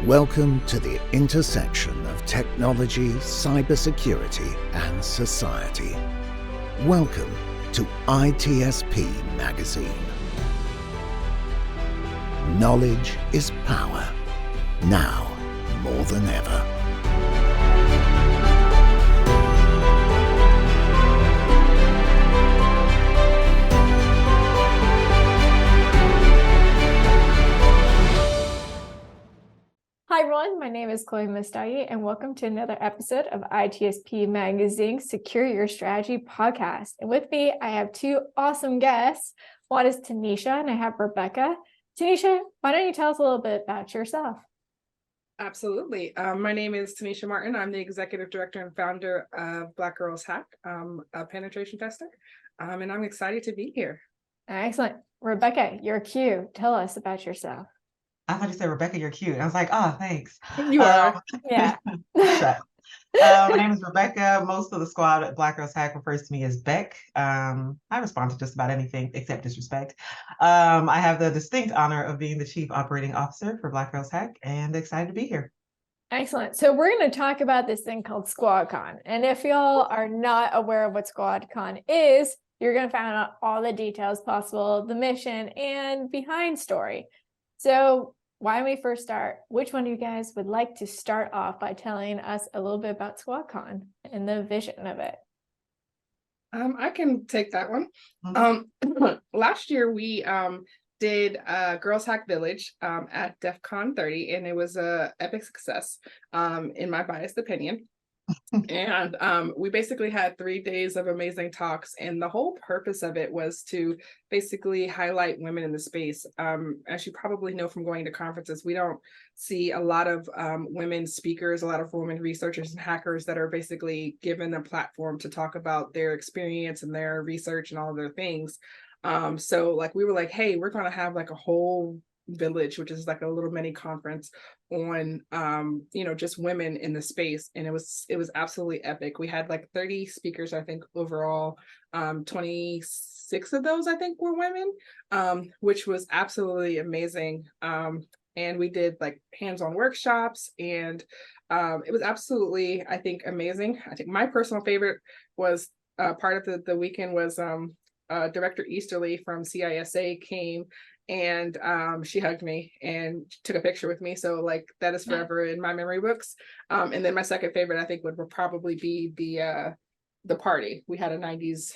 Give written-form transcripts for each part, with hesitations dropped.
Welcome to the intersection of technology, cybersecurity, and society. Welcome to ITSP Magazine. Knowledge is power, now more than ever. Hi everyone, my name is Chloé Messdaghi, and welcome to another episode of ITSP Magazine's Secure Your Strategy podcast. And with me, I have two awesome guests. One is Tennisha, and I have Rebekah. Tennisha, why don't you tell us a little bit about yourself? Absolutely. My name is Tennisha Martin. I'm the executive director and founder of BlackGirlsHack, a penetration tester, and I'm excited to be here. Excellent. Rebekah, you're cute. Tell us about yourself. I thought you said, Rebekah, you're cute. I was like, oh, thanks. You are. Yeah. My name is Rebekah. Most of the squad at BlackGirlsHack refers to me as Beck. I respond to just about anything except disrespect. I have the distinct honor of being the Chief Operating Officer for BlackGirlsHack and excited to be here. Excellent. So we're going to talk about this thing called SquadCON. And if y'all are not aware of what SquadCON is, you're going to find out all the details possible, the mission and behind story. So why don't we first start? Which one of you guys would like to start off by telling us a little bit about SquadCON and the vision of it? I can take that one. Mm-hmm. Last year we did Girls Hack Village at DEF CON 30, and it was a epic success, in my biased opinion. And we basically had 3 days of amazing talks, and the whole purpose of it was to basically highlight women in the space. As you probably know from going to conferences, we don't see a lot of women speakers, a lot of women researchers and hackers that are basically given a platform to talk about their experience and their research and all of their things. So like we were like, hey, we're going to have like a whole village, which is like a little mini conference on just women in the space, and it was absolutely epic. We had like 30 speakers, I think, overall. 26 of those I think were women, which was absolutely amazing. And we did like hands-on workshops, and it was absolutely, I think, amazing. I think my personal favorite was part of the weekend was Director Easterly from CISA came, and she hugged me and took a picture with me. So like that is forever in my memory books. And then my second favorite, I think, would probably be the party. We had a 90s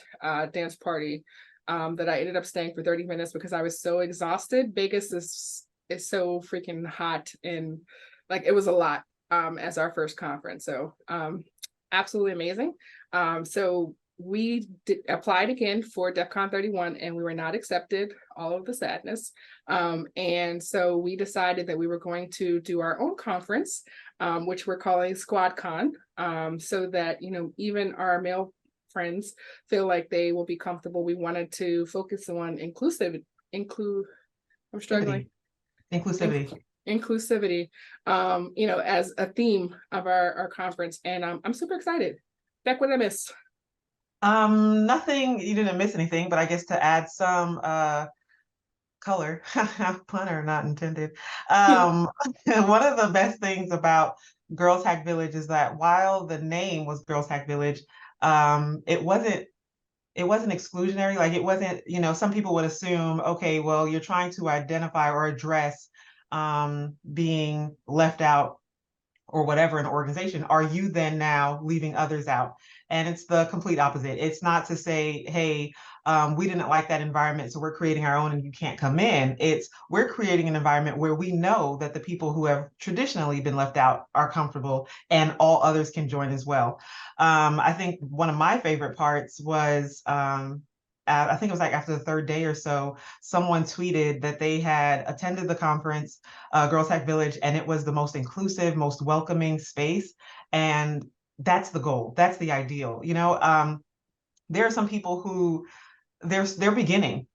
dance party that I ended up staying for 30 minutes because I was so exhausted. Vegas is so freaking hot, and like it was a lot as our first conference. So absolutely amazing. So we applied again for DEF CON 31, and we were not accepted, all of the sadness. And so we decided that we were going to do our own conference, which we're calling SquadCON, so that, even our male friends feel like they will be comfortable. We wanted to focus on inclusivity, as a theme of our conference. And I'm super excited. Beck, what did I miss? Nothing, you didn't miss anything, but I guess to add some color, pun or not intended. One of the best things about Girls Hack Village is that while the name was Girls Hack Village, it wasn't exclusionary. Like it wasn't, some people would assume, okay, well, you're trying to identify or address being left out or whatever in an organization. Are you then now leaving others out? And it's the complete opposite. It's not to say, hey, we didn't like that environment, so we're creating our own and you can't come in. It's we're creating an environment where we know that the people who have traditionally been left out are comfortable and all others can join as well. I think one of my favorite parts was, I think it was like after the third day or so, someone tweeted that they had attended the conference, Girls Hack Village, and it was the most inclusive, most welcoming space. And that's the goal. That's the ideal. There are some people who they're beginning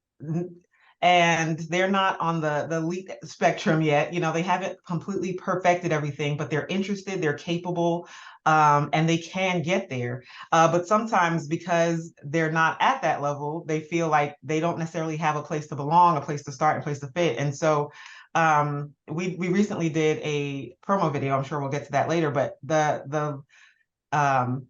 and they're not on the elite spectrum yet. They haven't completely perfected everything, but they're interested, they're capable, and they can get there. But sometimes because they're not at that level, they feel like they don't necessarily have a place to belong, a place to start, a place to fit. And so we recently did a promo video. I'm sure we'll get to that later, but the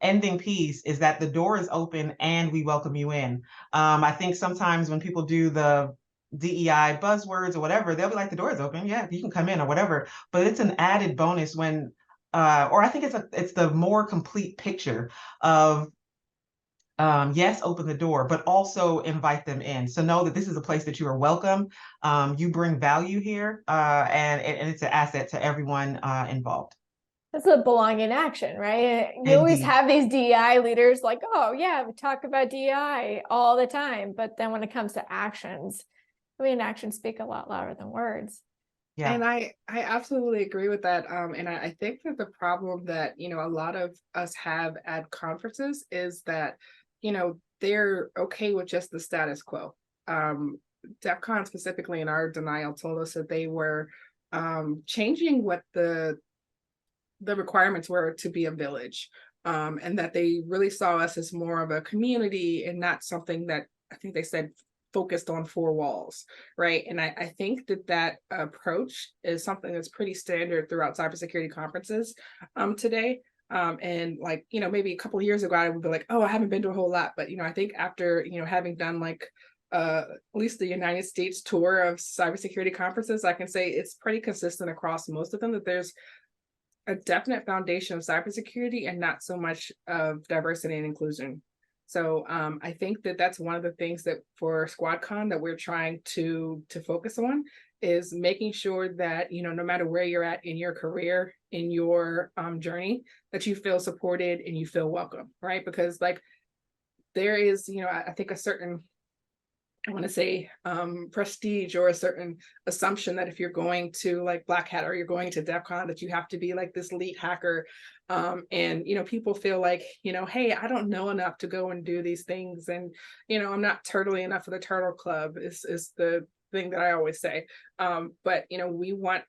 ending piece is that the door is open and we welcome you in. I think sometimes when people do the DEI buzzwords or whatever, they'll be like, the door is open, yeah, you can come in or whatever. But it's an added bonus when, or I think it's the more complete picture of, yes, open the door, but also invite them in. So know that this is a place that you are welcome. You bring value here, and it's an asset to everyone involved. That's a belong in action, right? You always Indeed. have these DEI leaders like, oh yeah, we talk about DEI all the time. But then when it comes to actions, I mean, actions speak a lot louder than words. Yeah. And I absolutely agree with that. And I think that the problem that, you know, a lot of us have at conferences is that, you know, they're okay with just the status quo. DEF CON specifically in our denial told us that they were changing what the requirements were to be a village, and that they really saw us as more of a community and not something that I think they said focused on four walls, right? And I think that approach is something that's pretty standard throughout cybersecurity conferences today. And like, you know, maybe a couple of years ago, I would be like, oh, I haven't been to a whole lot. But, you know, I think after, you know, having done like at least the United States tour of cybersecurity conferences, I can say it's pretty consistent across most of them that there's a definite foundation of cybersecurity and not so much of diversity and inclusion. So I think that that's one of the things that for SquadCON that we're trying to focus on is making sure that, you know, no matter where you're at in your career, in your journey, that you feel supported and you feel welcome, right? Because like there is, you know, I think a certain, I want to say prestige or a certain assumption that if you're going to like Black Hat or you're going to DEF CON that you have to be like this elite hacker. And, you know, people feel like, you know, hey, I don't know enough to go and do these things. And, you know, I'm not turtly enough for the Turtle Club is the thing that I always say. But, you know, we want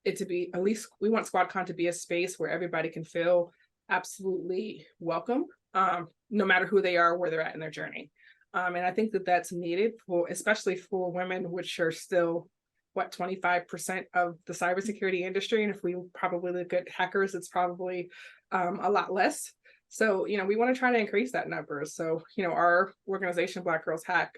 it to be, at least we want SquadCON to be a space where everybody can feel absolutely welcome, no matter who they are, where they're at in their journey. And I think that that's needed for, especially for women, which are still, what, 25% of the cybersecurity industry. And if we probably look at hackers, it's probably a lot less. So, you know, we want to try to increase that number. So, you know, our organization, BlackGirlsHack,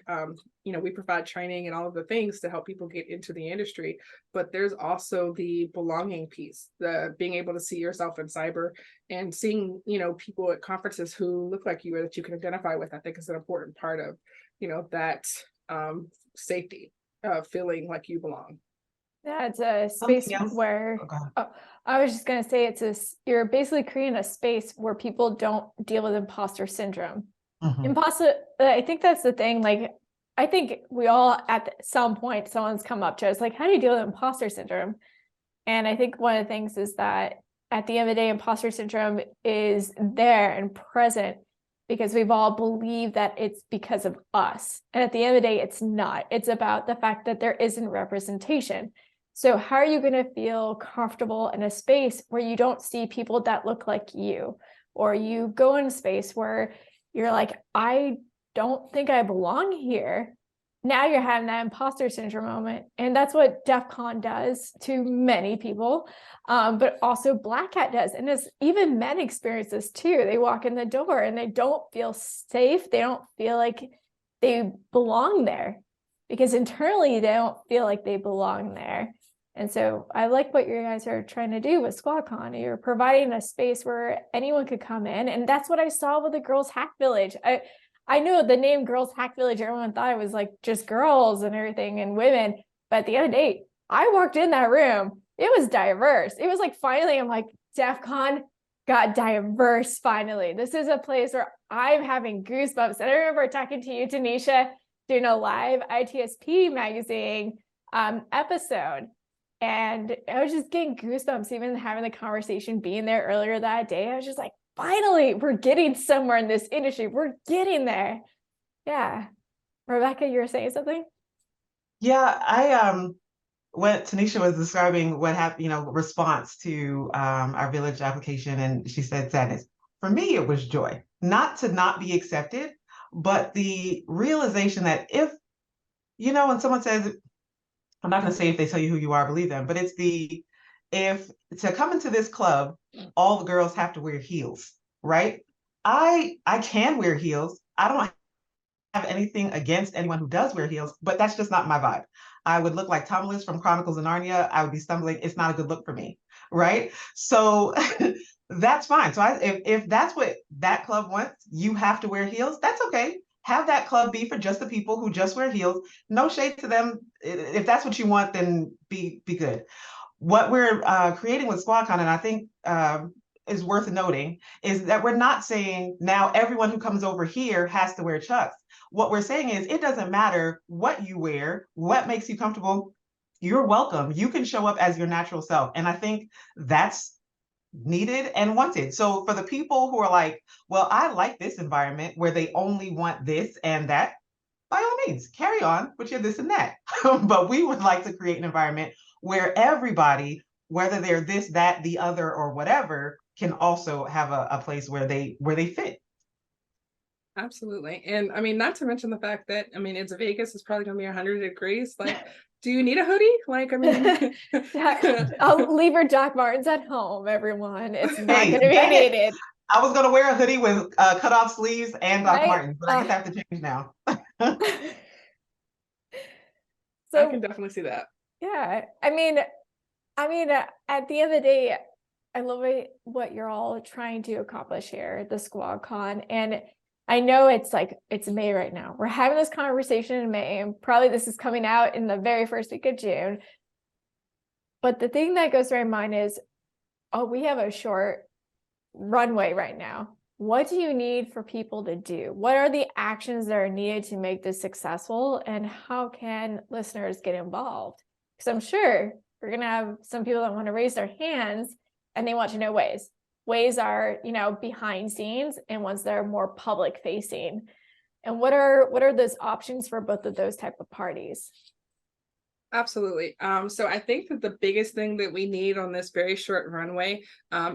you know, we provide training and all of the things to help people get into the industry. But there's also the belonging piece, the being able to see yourself in cyber and seeing, you know, people at conferences who look like you or that you can identify with, I think is an important part of, you know, that safety of feeling like you belong. Yeah, it's a space where, I was just going to say you're basically creating a space where people don't deal with imposter syndrome. I think that's the thing. Like, I think we all at some point, someone's come up to us like, how do you deal with imposter syndrome? And I think one of the things is that at the end of the day, imposter syndrome is there and present because we've all believed that it's because of us. And at the end of the day, it's not. It's about the fact that there isn't representation. So how are you going to feel comfortable in a space where you don't see people that look like you, or you go in a space where you're like, I don't think I belong here. Now you're having that imposter syndrome moment. And that's what DEF CON does to many people, but also Black Hat does. And even men experience this too. They walk in the door and they don't feel safe. They don't feel like they belong there because internally they don't feel like they belong there. And so I like what you guys are trying to do with SquadCON. You're providing a space where anyone could come in. And that's what I saw with the Girls Hack Village. I knew the name Girls Hack Village, everyone thought it was like just girls and everything and women. But at the end of the day, I walked in that room. It was diverse. It was like, finally, I'm like, DEF CON got diverse finally. This is a place where I'm having goosebumps. And I remember talking to you, Tennisha, doing a live ITSP magazine episode. And I was just getting goosebumps, even having the conversation, being there earlier that day. I was just like, finally, we're getting somewhere in this industry. We're getting there. Yeah. Rebekah, you were saying something? Yeah, when Tennisha was describing what happened, you know, response to our village application, and she said sadness. For me, it was joy, not to not be accepted, but the realization that if, you know, when someone says, I'm not going to say if they tell you who you are, believe them, but it's if to come into this club, all the girls have to wear heels, right? I can wear heels. I don't have anything against anyone who does wear heels, but that's just not my vibe. I would look like Thomas from Chronicles of Narnia. I would be stumbling. It's not a good look for me, right? So that's fine. So if that's what that club wants, you have to wear heels. That's okay. Have that club be for just the people who just wear heels. No shade to them. If that's what you want, then be good. What we're creating with SquadCON, and I think is worth noting, is that we're not saying now everyone who comes over here has to wear Chucks. What we're saying is it doesn't matter what you wear, what makes you comfortable. You're welcome. You can show up as your natural self. And I think that's needed and wanted. So for the people who are like, well, I like this environment where they only want this and that, by all means, carry on with your this and that. But we would like to create an environment where everybody, whether they're this, that, the other, or whatever, can also have a place where they fit. Absolutely. And I mean, not to mention the fact that, I mean, it's Vegas, it's probably gonna be 100 degrees. Like, do you need a hoodie? Like, I mean, I'll leave your Doc Martens at home, everyone. It's not Hey, going to be dang it. needed. I was gonna wear a hoodie with cut off sleeves and Doc Right? Martens, but I guess I have to change now. I So can definitely see that. yeah, I mean, at the end of the day, I love what you're all trying to accomplish here, the SquadCon, and I know it's May right now. We're having this conversation in May, and probably this is coming out in the very first week of June. But the thing that goes through my mind is, oh, we have a short runway right now. What do you need for people to do? What are the actions that are needed to make this successful? And how can listeners get involved? Because I'm sure we're going to have some people that want to raise their hands and they want to know ways. Ways are, behind scenes, and ones that are more public facing. And what are those options for both of those type of parties? Absolutely. So I think that the biggest thing that we need on this very short runway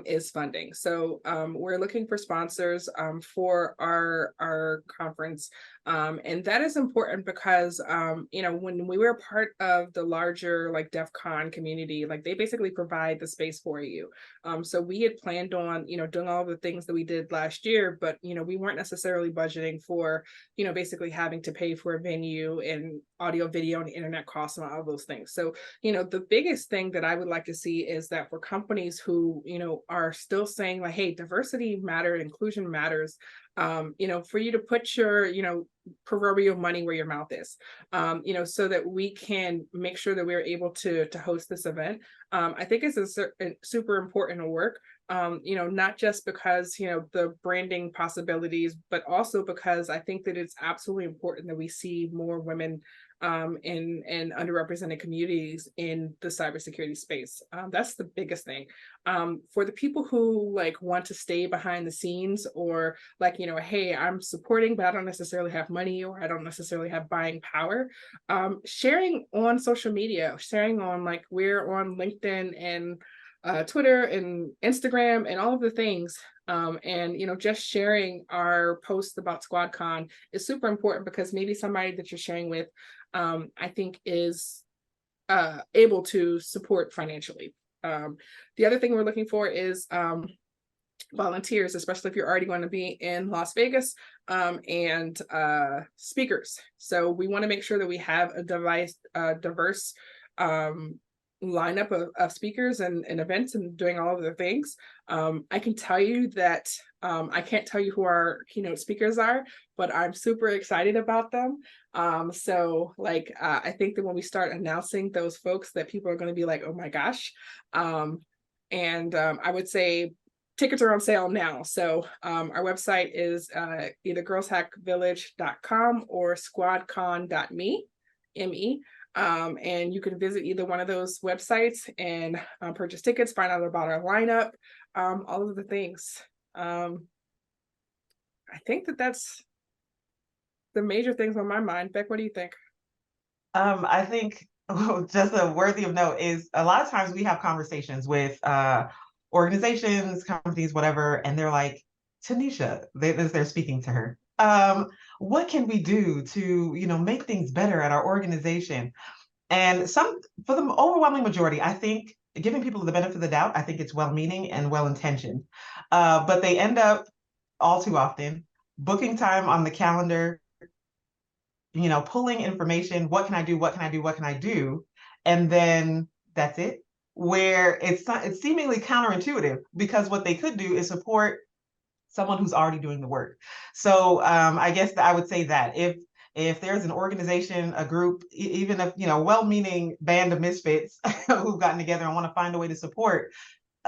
is funding. So we're looking for sponsors for our conference. And that is important because, when we were part of the larger like DEF CON community, like they basically provide the space for you. So we had planned on, doing all the things that we did last year, but, we weren't necessarily budgeting for, basically having to pay for a venue and audio, video, and internet costs and all those things. So, the biggest thing that I would like to see is that for companies who, are still saying like, hey, diversity matters, inclusion matters, for you to put your, proverbial money where your mouth is, so that we can make sure that we're able to host this event. I think it's a super important work, not just because, the branding possibilities, but also because I think that it's absolutely important that we see more women in underrepresented communities in the cybersecurity space. That's the biggest thing. For the people who like want to stay behind the scenes, or like, hey, I'm supporting, but I don't necessarily have money, or I don't necessarily have buying power. Sharing on social media, sharing on like we're on LinkedIn and Twitter and Instagram and all of the things. And just sharing our post about SquadCON is super important, because maybe somebody that you're sharing with, I think is able to support financially. The other thing we're looking for is volunteers, especially if you're already going to be in Las Vegas, and speakers. So we want to make sure that we have a diverse lineup of speakers and events and doing all of the things. I can tell you that I can't tell you who our keynote speakers are, but I'm super excited about them. So like I think that when we start announcing those folks, that people are going to be like, oh my gosh. And I would say tickets are on sale now. So our website is either girlshackvillage.com or squadcon.me, M-E. And you can visit either one of those websites and purchase tickets, find out about our lineup, all of the things. I think that's the major things on my mind. Beck, what do you think? I think just a worthy of note is a lot of times we have conversations with organizations, companies, whatever, and they're like, Tennisha, they're speaking to her. What can we do to, make things better at our organization? And for the overwhelming majority, I think giving people the benefit of the doubt, I think it's well-meaning and well-intentioned. But they end up all too often booking time on the calendar, pulling information, what can I do, what can I do, what can I do? And then that's it. Where it's seemingly counterintuitive, because what they could do is support someone who's already doing the work. So I guess that I would say that if there's an organization, a group, even if, well-meaning band of misfits who've gotten together and want to find a way to support,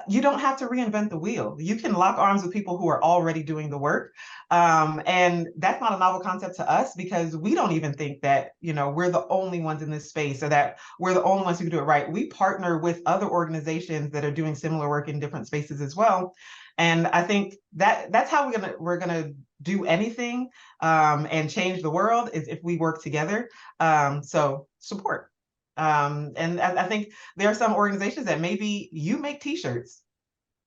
you don't have to reinvent the wheel. You can lock arms with people who are already doing the work. And that's not a novel concept to us, because we don't even think that, we're the only ones in this space, or that we're the only ones who can do it right. We partner with other organizations that are doing similar work in different spaces as well. And I think that's how we're gonna do anything and change the world, is if we work together. So support. And I think there are some organizations that maybe you make t-shirts.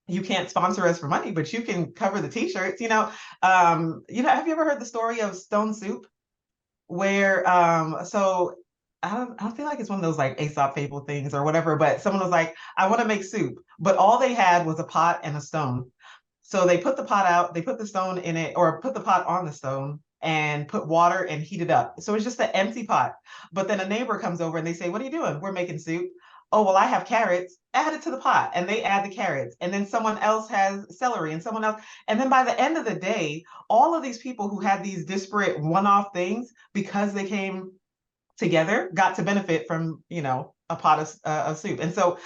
You can't sponsor us for money, but you can cover the t-shirts. Have you ever heard the story of Stone Soup? Where so I don't feel like it's one of those like Aesop fable things or whatever, but someone was like, I want to make soup, but all they had was a pot and a stone. So they put the pot out, they put the stone in it, or put the pot on the stone and put water and heat it up. So it's just an empty pot. But then a neighbor comes over and they say, what are you doing? We're making soup. Oh, well, I have carrots. Add it to the pot. And they add the carrots. And then someone else has celery, and someone else. And then by the end of the day, all of these people who had these disparate one-off things, because they came together, got to benefit from, a pot of soup. And so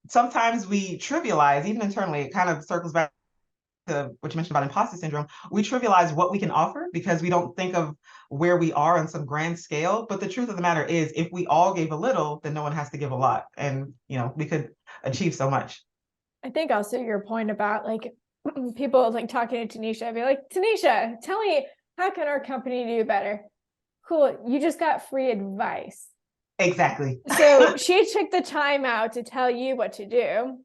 sometimes we trivialize, even internally, it kind of circles back to what you mentioned about imposter syndrome. We trivialize what we can offer because we don't think of where we are on some grand scale. But the truth of the matter is, if we all gave a little, then no one has to give a lot. And, we could achieve so much. I think also your point about like people like talking to Tennisha, I'd be like, Tennisha, tell me, how can our company do better? Cool. You just got free advice. Exactly. So she took the time out to tell you what to do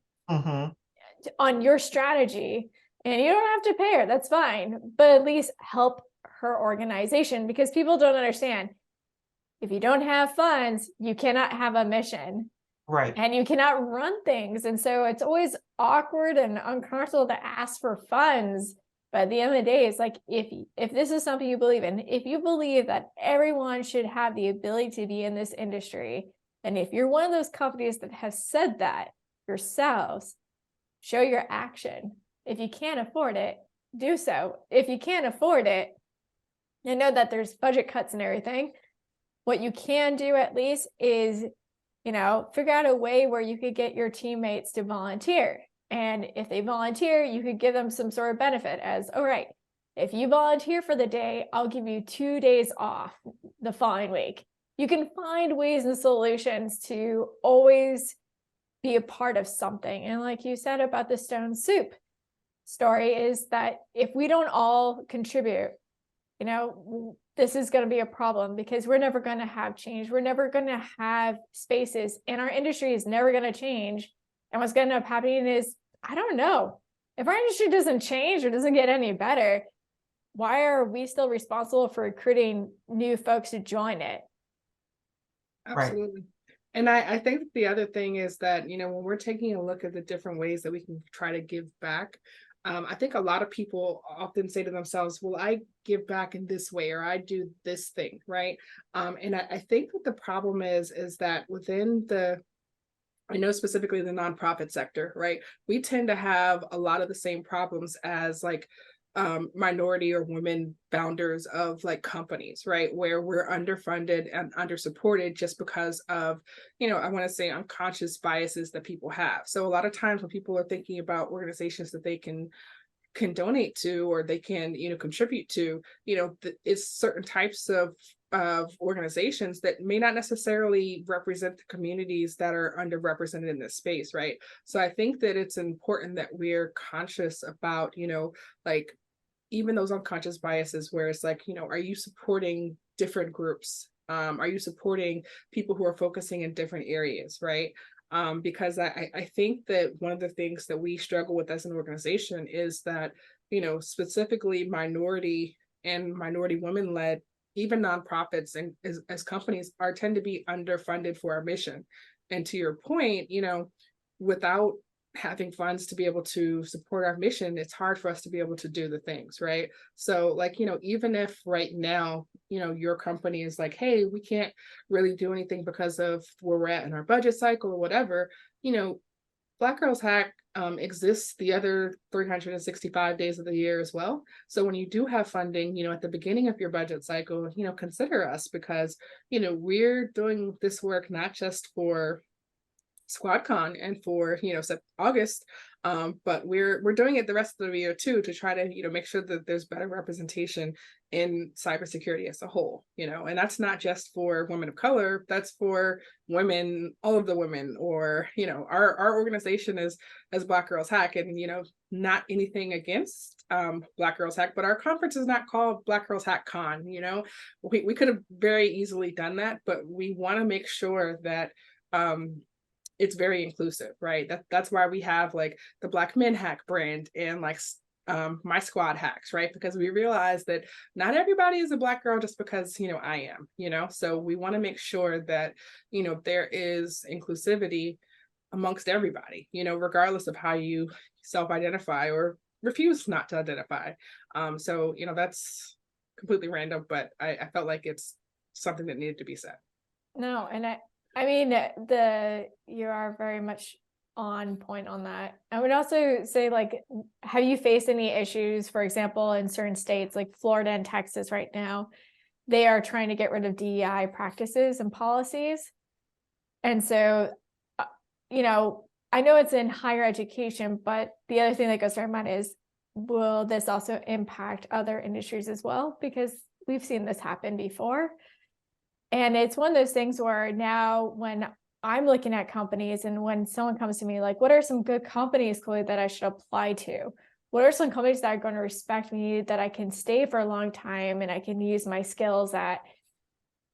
on your strategy. And you don't have to pay her, that's fine, but at least help her organization, because people don't understand. If you don't have funds, you cannot have a mission. Right. And you cannot run things. And so it's always awkward and uncomfortable to ask for funds. But at the end of the day, it's like, if this is something you believe in, if you believe that everyone should have the ability to be in this industry, and if you're one of those companies that has said that yourselves, show your action. If you can't afford it, do so. If you can't afford it, I know that there's budget cuts and everything. What you can do at least is, figure out a way where you could get your teammates to volunteer. And if they volunteer, you could give them some sort of benefit as, all right, if you volunteer for the day, I'll give you 2 days off the following week. You can find ways and solutions to always be a part of something. And like you said about the stone soup story, is that if we don't all contribute, this is going to be a problem, because we're never going to have change. We're never going to have spaces, and our industry is never going to change. And what's going to end up happening is, I don't know, if our industry doesn't change or doesn't get any better, why are we still responsible for recruiting new folks to join it? Absolutely. Right. And I think the other thing is that, when we're taking a look at the different ways that we can try to give back, I think a lot of people often say to themselves, well, I give back in this way, or I do this thing, right? And I think that the problem is that within I know specifically the nonprofit sector, right? We tend to have a lot of the same problems as like minority or women founders of like companies, right? Where we're underfunded and undersupported just because of, I want to say unconscious biases that people have. So a lot of times when people are thinking about organizations that they can donate to, or they can, contribute to, it's certain types of organizations that may not necessarily represent the communities that are underrepresented in this space, right? So I think that it's important that we're conscious about, like even those unconscious biases where it's like, are you supporting different groups? Are you supporting people who are focusing in different areas, right? Because I think that one of the things that we struggle with as an organization is that, specifically minority and minority women-led even nonprofits and as companies tend to be underfunded for our mission. And to your point, without having funds to be able to support our mission, it's hard for us to be able to do the things, right? So like, even if right now, your company is like, hey, we can't really do anything because of where we're at in our budget cycle or whatever, Black Girls Hack exists the other 365 days of the year as well. So when you do have funding, at the beginning of your budget cycle, consider us, because, we're doing this work not just for SquadCON and for August, but we're doing it the rest of the year too, to try to make sure that there's better representation in cybersecurity as a whole, and that's not just for women of color, that's for women, all of the women, or our organization is as Black Girls Hack, and not anything against Black Girls Hack, but our conference is not called Black Girls Hack Con. We could have very easily done that, but we want to make sure that it's very inclusive, right? That's why we have like the Black Men Hack brand and like my squad hacks, right? Because we realize that not everybody is a Black girl just because I am, so we want to make sure that there is inclusivity amongst everybody, regardless of how you self-identify or refuse not to identify. So that's completely random, but I felt like it's something that needed to be said. No, and I mean, you are very much on point on that. I would also say, like, have you faced any issues, for example, in certain states like Florida and Texas right now, they are trying to get rid of DEI practices and policies. And so, I know it's in higher education, but the other thing that goes through my mind is, will this also impact other industries as well? Because we've seen this happen before. And it's one of those things where now when I'm looking at companies and when someone comes to me, like, what are some good companies, Chloé, that I should apply to? What are some companies that are going to respect me, that I can stay for a long time and I can use my skills at?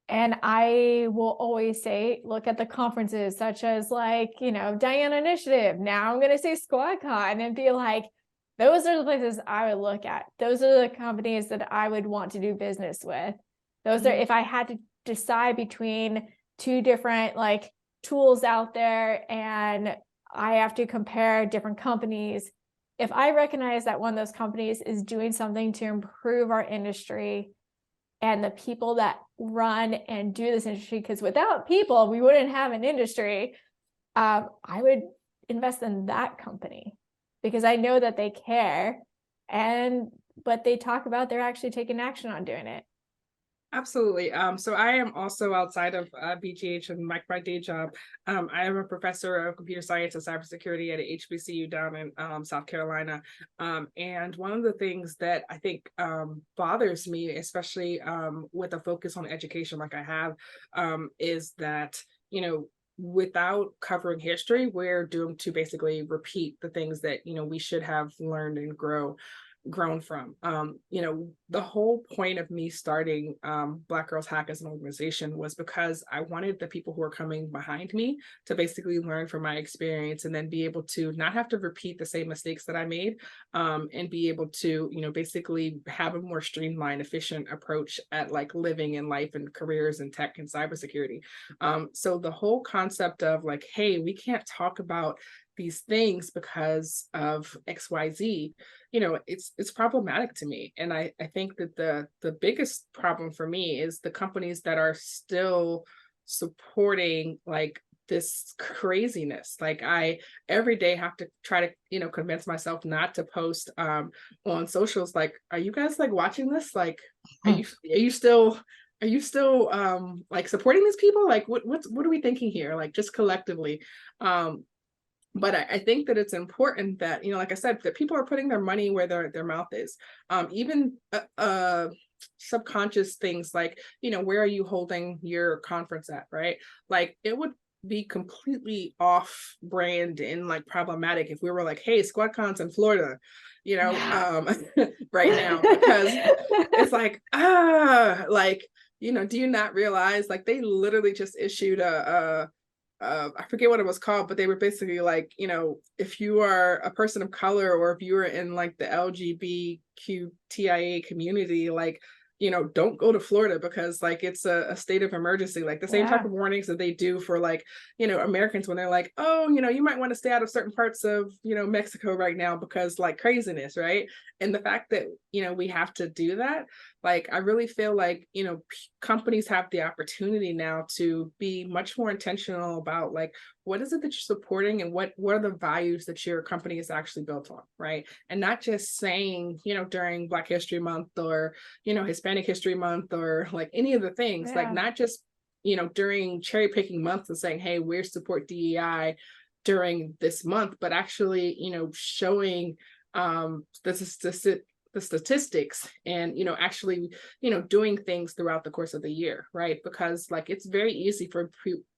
And I will always say, look at the conferences such as like, Diana Initiative. Now I'm going to say SquadCON, and be like, those are the places I would look at. Those are the companies that I would want to do business with. Those are, if I had to decide between two different like tools out there and I have to compare different companies, if I recognize that one of those companies is doing something to improve our industry and the people that run and do this industry, because without people we wouldn't have an industry, I would invest in that company because I know that they care, and what they talk about, they're actually taking action on doing it. Absolutely. So I am also, outside of BGH and my day job, I am a professor of computer science and cybersecurity at a HBCU down in South Carolina. And one of the things that I think bothers me, especially with a focus on education like I have, is that, without covering history, we're doomed to basically repeat the things that, we should have learned and grown from. The whole point of me starting Black Girls Hack as an organization was because I wanted the people who are coming behind me to basically learn from my experience and then be able to not have to repeat the same mistakes that I made, and be able to, basically have a more streamlined, efficient approach at like living in life and careers in tech and cybersecurity. So the whole concept of like, hey, we can't talk about these things because of XYZ, it's problematic to me. And I think that the biggest problem for me is the companies that are still supporting like this craziness. Like I every day have to try to convince myself not to post on socials like, are you guys like watching this? Like are you still like supporting these people? Like what are we thinking here? Like just collectively. But I think that it's important that, like I said, that people are putting their money where their mouth is. Even subconscious things like, where are you holding your conference at, right? Like it would be completely off brand and like problematic if we were like, hey, SquadCon's in Florida, right now, because it's like, do you not realize like they literally just issued I forget what it was called, but they were basically like, if you are a person of color or if you are in like the LGBTQIA community, like don't go to Florida because like it's a state of emergency, like the same type of warnings that they do for like, Americans when they're like, oh, you might want to stay out of certain parts of, Mexico right now because like craziness, right? And the fact that, we have to do that, like, I really feel like, companies have the opportunity now to be much more intentional about like, what is it that you're supporting and what are the values that your company is actually built on, right? And not just saying, during Black History Month or, Hispanic History Month or like any of the things, like not just, during cherry picking months and saying, hey, we support DEI during this month, but actually, showing the statistics and, actually, doing things throughout the course of the year, right? Because like, it's very easy for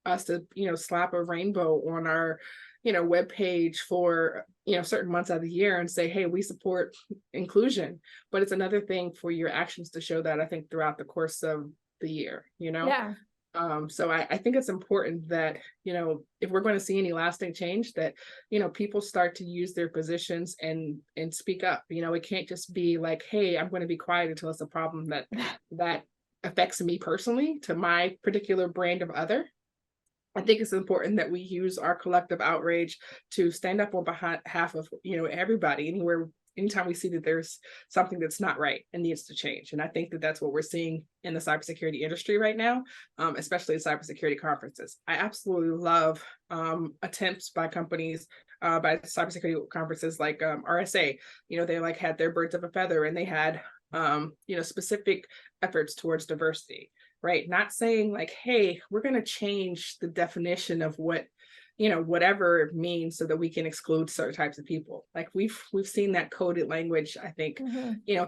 us to, slap a rainbow on our, webpage for, certain months of the year and say, hey, we support inclusion. But it's another thing for your actions to show that, I think, throughout the course of the year, Yeah. So I think it's important that, if we're going to see any lasting change, that, people start to use their positions and speak up. It can't just be like, hey, I'm going to be quiet until it's a problem that affects me personally, to my particular brand of other. I think it's important that we use our collective outrage to stand up on behalf of, everybody, anytime we see that there's something that's not right and needs to change. And I think that that's what we're seeing in the cybersecurity industry right now, especially in cybersecurity conferences. I absolutely love attempts by companies, by cybersecurity conferences like RSA. They like had their birds of a feather, and they had, specific efforts towards diversity. Right. Not saying like, hey, we're going to change the definition of what, whatever it means so that we can exclude certain types of people. Like we've seen that coded language, I think,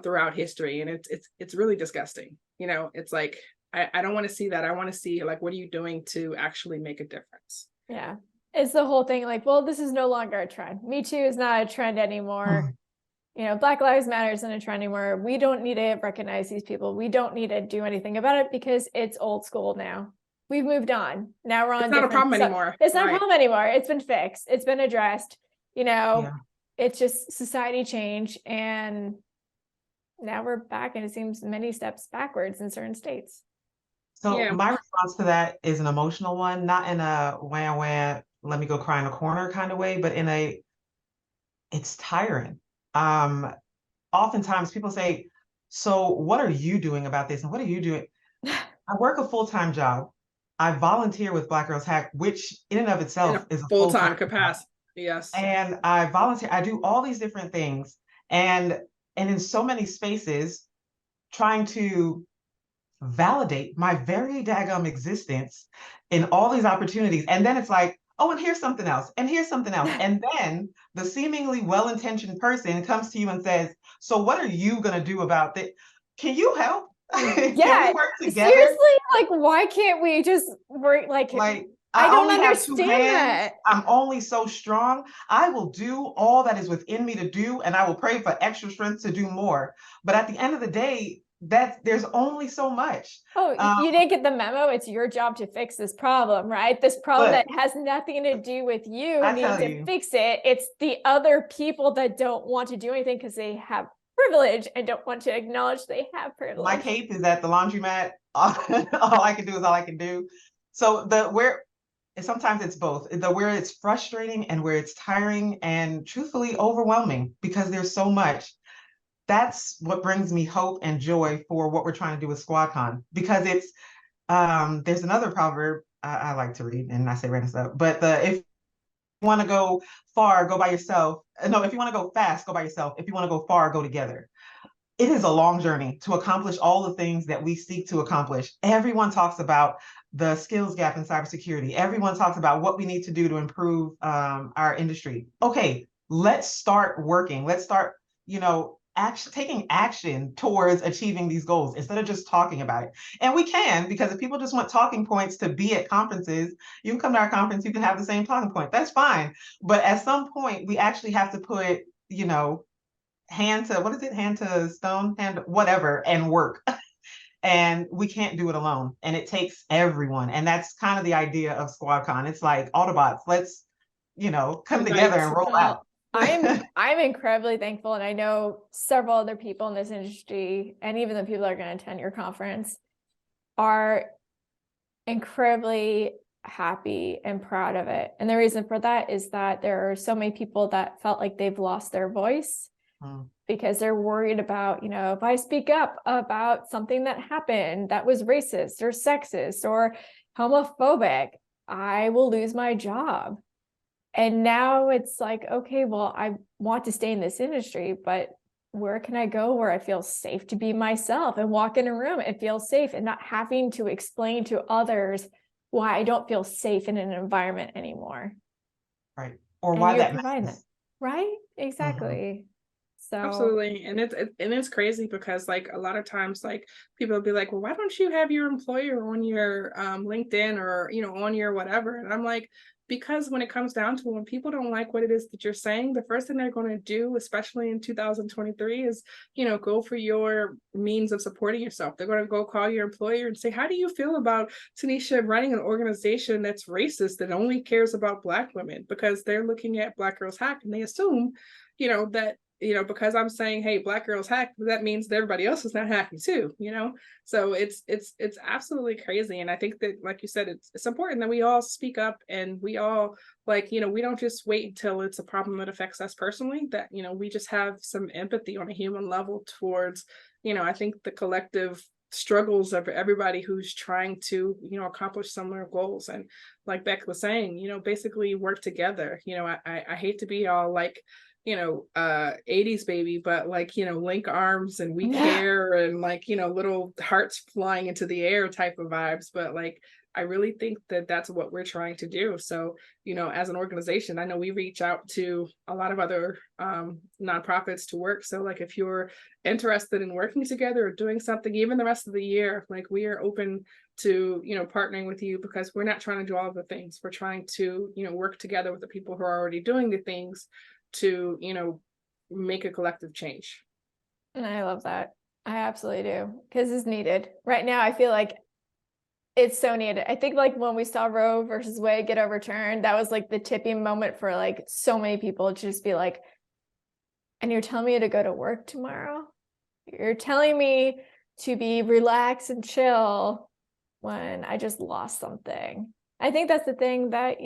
throughout history. And it's really disgusting. It's like, I don't want to see that. I want to see like, what are you doing to actually make a difference? Yeah. It's the whole thing like, well, this is no longer a trend. Me Too is not a trend anymore. Black Lives Matter isn't a trend anymore. We don't need to recognize these people. We don't need to do anything about it because it's old school now. We've moved on. Now we're on. It's not a problem anymore. It's not a problem anymore. It's been fixed. It's been addressed. It's just society change. And now we're back, and it seems many steps backwards in certain states. So my response to that is an emotional one, not in a wham, let me go cry in a corner kind of way, but in a, it's tiring. Oftentimes people say, so what are you doing about this? And what are you doing? I work a full-time job. I volunteer with BlackGirlsHack, which in and of itself is a full-time capacity. Yes. And I volunteer, I do all these different things. And in so many spaces, trying to validate my very daggum existence in all these opportunities. And then it's like, oh, and here's something else, and here's something else. And then the seemingly well-intentioned person comes to you and says, so what are you going to do about that? Can you help? Yeah. Can we work together? Seriously, like, why can't we just work? Like I don't understand that. I'm only so strong. I will do all that is within me to do, and I will pray for extra strength to do more. But at the end of the day, there's only so much. Oh, you didn't get the memo. It's your job to fix this problem, right? This problem that has nothing to do with you needs to fix it. It's the other people that don't want to do anything because they have privilege and don't want to acknowledge they have privilege. My cape is at the laundromat. All I can do is all I can do. So sometimes it's both. Where it's frustrating and where it's tiring and truthfully overwhelming because there's so much. That's what brings me hope and joy for what we're trying to do with SquadCON, because it's there's another proverb I like to read, and I say random stuff, but if you want to go far, go by yourself. No, if you want to go fast, go by yourself. If you want to go far, go together. It is a long journey to accomplish all the things that we seek to accomplish. Everyone talks about the skills gap in cybersecurity. Everyone talks about what we need to do to improve our industry. Okay, let's start working. Let's start, taking action towards achieving these goals instead of just talking about it. And we can, because if people just want talking points to be at conferences, you can come to our conference, you can have the same talking point. That's fine. But at some point, we actually have to put, hand to stone, whatever, and work. And we can't do it alone. And it takes everyone. And that's kind of the idea of SquadCON. It's like Autobots, let's, come together and roll out. I'm incredibly thankful, and I know several other people in this industry, and even the people that are going to attend your conference, are incredibly happy and proud of it. And the reason for that is that there are so many people that felt like they've lost their voice because they're worried about, if I speak up about something that happened that was racist or sexist or homophobic, I will lose my job. And now it's like, okay, well, I want to stay in this industry, but where can I go where I feel safe to be myself and walk in a room and feel safe and not having to explain to others why I don't feel safe in an environment anymore. Right. Or why that matters. Right? Exactly. So absolutely. And it's crazy because like a lot of times like people will be like, well, why don't you have your employer on your LinkedIn or on your whatever? And I'm like, because when it comes down to when people don't like what it is that you're saying, the first thing they're going to do, especially in 2023, is, go for your means of supporting yourself. They're going to go call your employer and say, how do you feel about Tennisha running an organization that's racist that only cares about Black women? Because they're looking at BlackGirlsHack and they assume, that because I'm saying, hey, Black Girls Hack, that means that everybody else is not hacking too, So it's absolutely crazy. And I think that, like you said, it's important that we all speak up and we all we don't just wait until it's a problem that affects us personally, that, we just have some empathy on a human level towards, I think the collective struggles of everybody who's trying to, accomplish similar goals. And like Beck was saying, basically work together. I hate to be all like, 80s baby, but link arms and we care and little hearts flying into the air type of vibes. But I really think that that's what we're trying to do. So, as an organization, I know we reach out to a lot of other nonprofits to work. So if you're interested in working together or doing something, even the rest of the year, we are open to, partnering with you, because we're not trying to do all of the things. We're trying to, work together with the people who are already doing the things to make a collective change. And I love that. I absolutely do, because it's needed right now. I feel like it's so needed. I think when we saw Roe versus Wade get overturned, that was the tipping moment for so many people to just be like, and you're telling me to go to work tomorrow? You're telling me to be relaxed and chill when I just lost something. I think that's the thing that,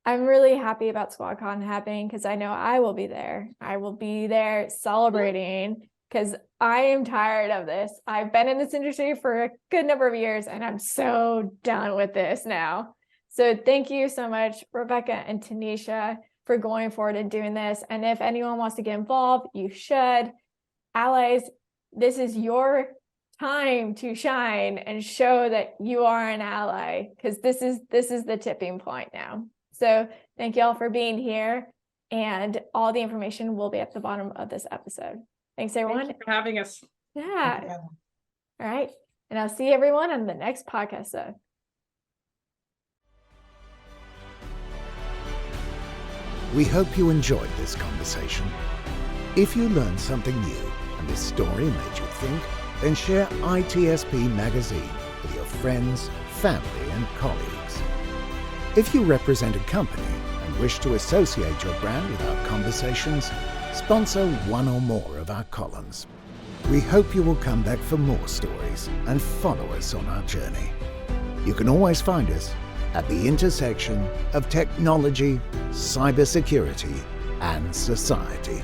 I'm really happy about SquadCON happening, because I know I will be there. I will be there celebrating, because I am tired of this. I've been in this industry for a good number of years and I'm so done with this now. So thank you so much, Rebekah and Tennisha, for going forward and doing this. And if anyone wants to get involved, you should. Allies, this is your time to shine and show that you are an ally, because this is the tipping point now. So thank you all for being here, and all the information will be at the bottom of this episode. Thanks, everyone. Thank you for having us. Yeah. All right. And I'll see everyone on the next podcast. We hope you enjoyed this conversation. If you learned something new and this story made you think, then share ITSP Magazine with your friends, family, and colleagues. If you represent a company and wish to associate your brand with our conversations, sponsor one or more of our columns. We hope you will come back for more stories and follow us on our journey. You can always find us at the intersection of technology, cybersecurity, and society.